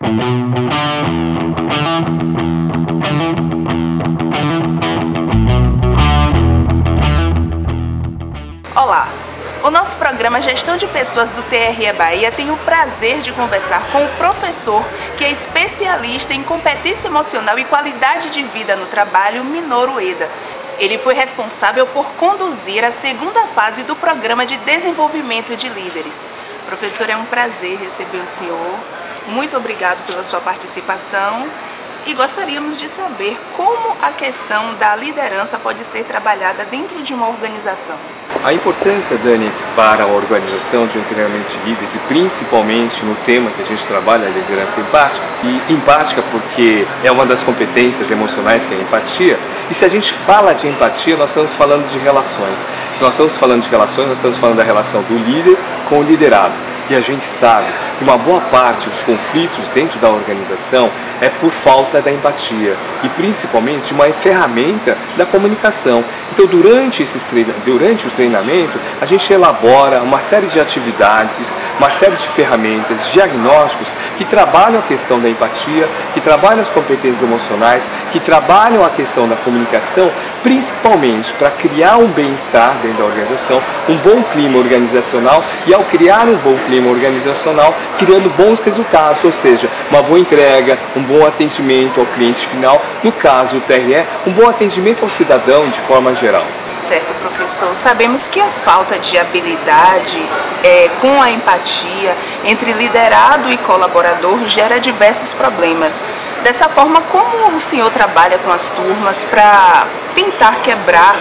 Olá! O nosso programa Gestão de Pessoas do TRE Bahia tem o prazer de conversar com o professor que é especialista em competência emocional e qualidade de vida no trabalho, Minoru Eda. Ele foi responsável por conduzir a segunda fase do Programa de Desenvolvimento de Líderes. Professor, é um prazer receber o senhor. Muito obrigado pela sua participação. E gostaríamos de saber como a questão da liderança pode ser trabalhada dentro de uma organização. A importância, Dani, para a organização de um treinamento de líderes e principalmente no tema que a gente trabalha, a liderança empática. E empática porque é uma das competências emocionais que é a empatia. E se a gente fala de empatia, nós estamos falando de relações. Se nós estamos falando de relações, nós estamos falando da relação do líder com o liderado. E a gente sabe que uma boa parte dos conflitos dentro da organização é por falta da empatia e principalmente uma ferramenta da comunicação. Então, durante o treinamento, a gente elabora uma série de atividades, uma série de ferramentas, diagnósticos que trabalham a questão da empatia, que trabalham as competências emocionais, que trabalham a questão da comunicação, principalmente para criar um bem-estar dentro da organização, um bom clima organizacional e, ao criar um bom clima organizacional, criando bons resultados, ou seja, uma boa entrega, um bom atendimento ao cliente final, no caso do TRE, um bom atendimento ao cidadão de forma geral. Certo, professor. Sabemos que a falta de habilidade com a empatia entre liderado e colaborador gera diversos problemas. Dessa forma, como o senhor trabalha com as turmas para tentar quebrar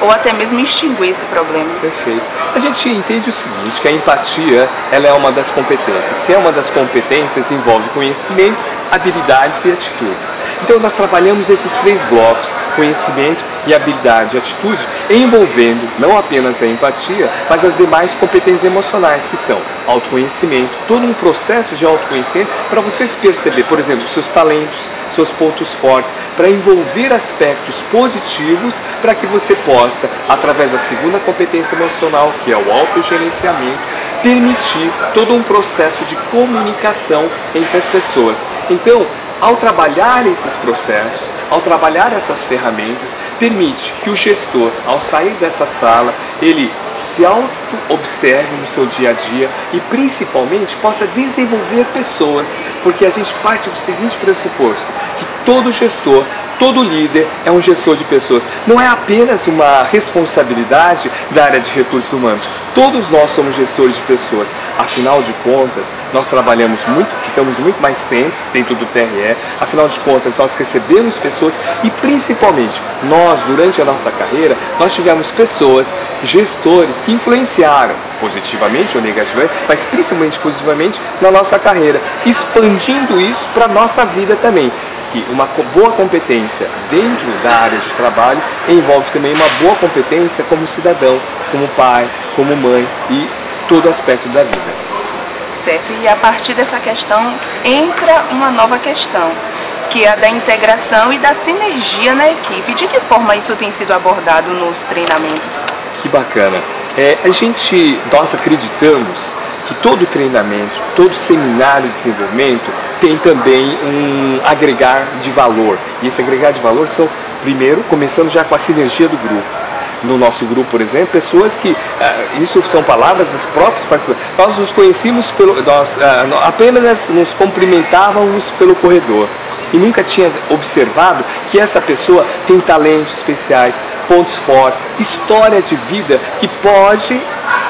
ou até mesmo extinguir esse problema? Perfeito. A gente entende o seguinte, que a empatia ela é uma das competências. Se é uma das competências, envolve conhecimento, habilidades e atitudes. Então nós trabalhamos esses três blocos, conhecimento e habilidade e atitude, envolvendo não apenas a empatia, mas as demais competências emocionais, que são autoconhecimento, todo um processo de autoconhecimento para você se perceber, por exemplo, seus talentos, seus pontos fortes, para envolver aspectos positivos para que você possa, através da segunda competência emocional, que é o autogerenciamento, permitir todo um processo de comunicação entre as pessoas. Então, ao trabalhar esses processos, ao trabalhar essas ferramentas, permite que o gestor, ao sair dessa sala, ele se auto-observe no seu dia a dia e principalmente possa desenvolver pessoas, porque a gente parte do seguinte pressuposto, que todo gestor, todo líder é um gestor de pessoas. Não é apenas uma responsabilidade da área de recursos humanos. Todos nós somos gestores de pessoas. Afinal de contas, nós trabalhamos muito, ficamos muito mais tempo dentro do TRE. Afinal de contas, nós recebemos pessoas e principalmente nós, durante a nossa carreira, nós tivemos pessoas, gestores que influenciaram positivamente ou negativamente, mas principalmente positivamente na nossa carreira, expandindo isso para a nossa vida também. E uma boa competência dentro da área de trabalho envolve também uma boa competência como cidadão, como pai, como mãe e todo aspecto da vida. Certo, e a partir dessa questão entra uma nova questão, que é a da integração e da sinergia na equipe. De que forma isso tem sido abordado nos treinamentos? Que bacana! Nós acreditamos que todo treinamento, todo seminário de desenvolvimento tem também um agregar de valor. E esse agregar de valor são, primeiro, começando já com a sinergia do grupo. No nosso grupo, por exemplo, pessoas que, isso são palavras dos próprios participantes, nós nos conhecíamos, apenas nos cumprimentávamos pelo corredor. E nunca tinha observado que essa pessoa tem talentos especiais, pontos fortes, história de vida que pode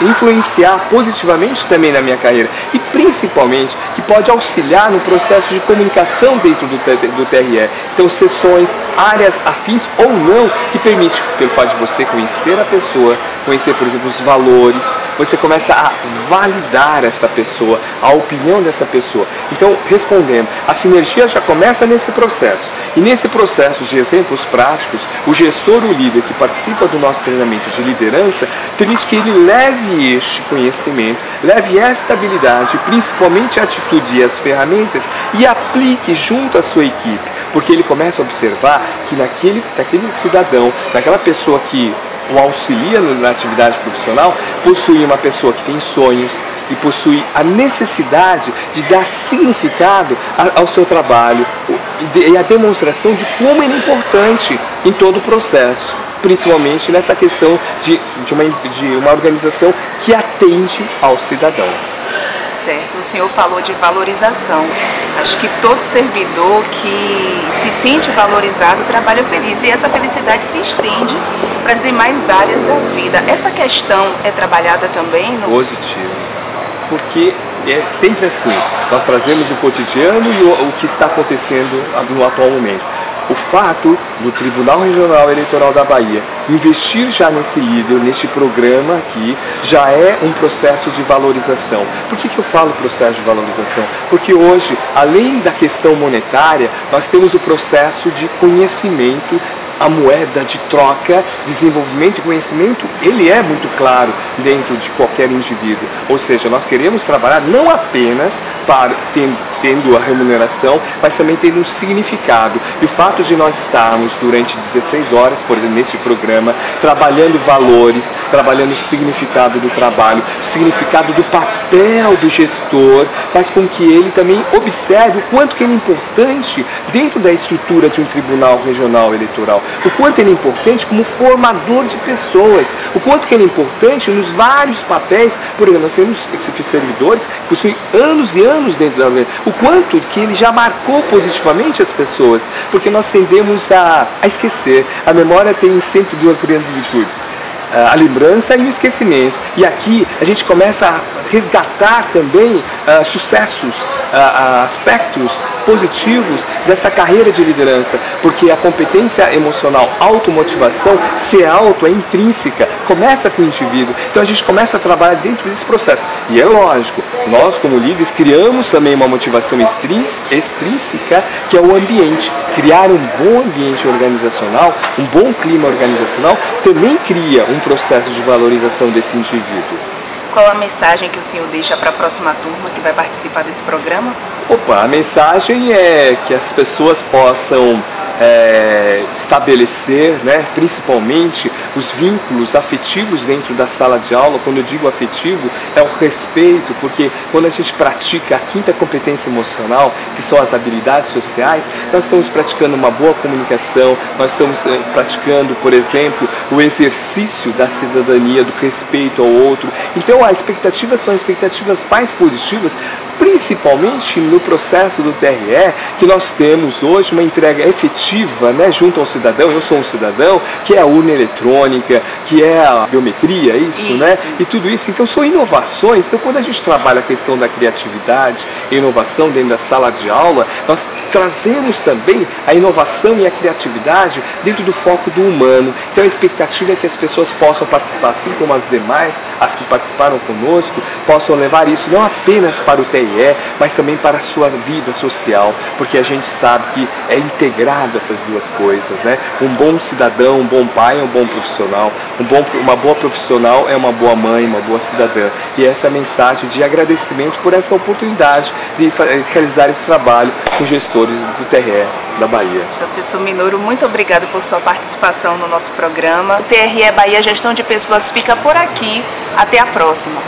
influenciar positivamente também na minha carreira e principalmente que pode auxiliar no processo de comunicação dentro do TRE. Então, sessões, áreas afins ou não, que permite, pelo fato de você conhecer a pessoa, conhecer, por exemplo, os valores, você começa a validar essa pessoa, a opinião dessa pessoa. Então, respondendo, a sinergia já começa nesse processo. E nesse processo de exemplos práticos, o gestor, o líder que participa do nosso treinamento de liderança, permite que ele leve este conhecimento, leve esta habilidade, principalmente a atitude e as ferramentas, e aplique junto à sua equipe. Porque ele começa a observar que naquele cidadão, naquela pessoa que o auxilia na atividade profissional, possui uma pessoa que tem sonhos, e possui a necessidade de dar significado ao seu trabalho e a demonstração de como ele é importante em todo o processo, principalmente nessa questão de uma organização que atende ao cidadão. Certo, o senhor falou de valorização. Acho que todo servidor que se sente valorizado trabalha feliz e essa felicidade se estende para as demais áreas da vida. Essa questão é trabalhada também no... Positivo, porque é sempre assim, nós trazemos o cotidiano e o que está acontecendo no atual momento. O fato do Tribunal Regional Eleitoral da Bahia investir já nesse líder, neste programa aqui, já é um processo de valorização. Por que eu falo processo de valorização? Porque hoje, além da questão monetária, nós temos o processo de conhecimento, a moeda de troca, desenvolvimento e conhecimento, ele é muito claro dentro de qualquer indivíduo. Ou seja, nós queremos trabalhar não apenas para tendo a remuneração, mas também tendo um significado. E o fato de nós estarmos durante 16 horas, por exemplo, neste programa, trabalhando valores, trabalhando o significado do trabalho, o significado do papel do gestor, faz com que ele também observe o quanto que ele é importante dentro da estrutura de um tribunal regional eleitoral, o quanto ele é importante como formador de pessoas, o quanto que ele é importante nos vários papéis. Por exemplo, nós temos esses servidores que possuem anos e anos dentro da o quanto que ele já marcou positivamente as pessoas, porque nós tendemos a esquecer. A memória tem sempre duas grandes virtudes, a lembrança e o esquecimento. E aqui a gente começa a resgatar também sucessos, aspectos positivos dessa carreira de liderança, porque a competência emocional, automotivação, ser auto é intrínseca, começa com o indivíduo. Então a gente começa a trabalhar dentro desse processo. E é lógico, nós como líderes criamos também uma motivação extrínseca, que é o ambiente. Criar um bom ambiente organizacional, um bom clima organizacional, também cria um processo de valorização desse indivíduo. Qual a mensagem que o senhor deixa para a próxima turma que vai participar desse programa? A mensagem é que as pessoas possam estabelecer, principalmente os vínculos afetivos dentro da sala de aula. Quando eu digo afetivo, é o respeito, porque quando a gente pratica a quinta competência emocional, que são as habilidades sociais, nós estamos praticando uma boa comunicação, nós estamos praticando, por exemplo, o exercício da cidadania, do respeito ao outro. Então as expectativas são expectativas mais positivas, principalmente no processo do TRE, que nós temos hoje uma entrega efetiva, junto ao cidadão. Eu sou um cidadão, que é a urna eletrônica, que é a biometria, isso. E tudo isso. Então são inovações. Então quando a gente trabalha a questão da criatividade e inovação dentro da sala de aula, nós trazemos também a inovação e a criatividade dentro do foco do humano. Então a expectativa é que as pessoas possam participar, assim como as demais, as que participaram conosco, possam levar isso não apenas para o TRE, mas também para a sua vida social, porque a gente sabe que é integrado essas duas coisas, Um bom cidadão, um bom pai é um bom profissional, uma boa profissional é uma boa mãe, uma boa cidadã. E essa é a mensagem de agradecimento por essa oportunidade de realizar esse trabalho com gestores do TRE da Bahia. Professor Minouro, muito obrigado por sua participação no nosso programa. O TRE Bahia Gestão de Pessoas fica por aqui. Até a próxima.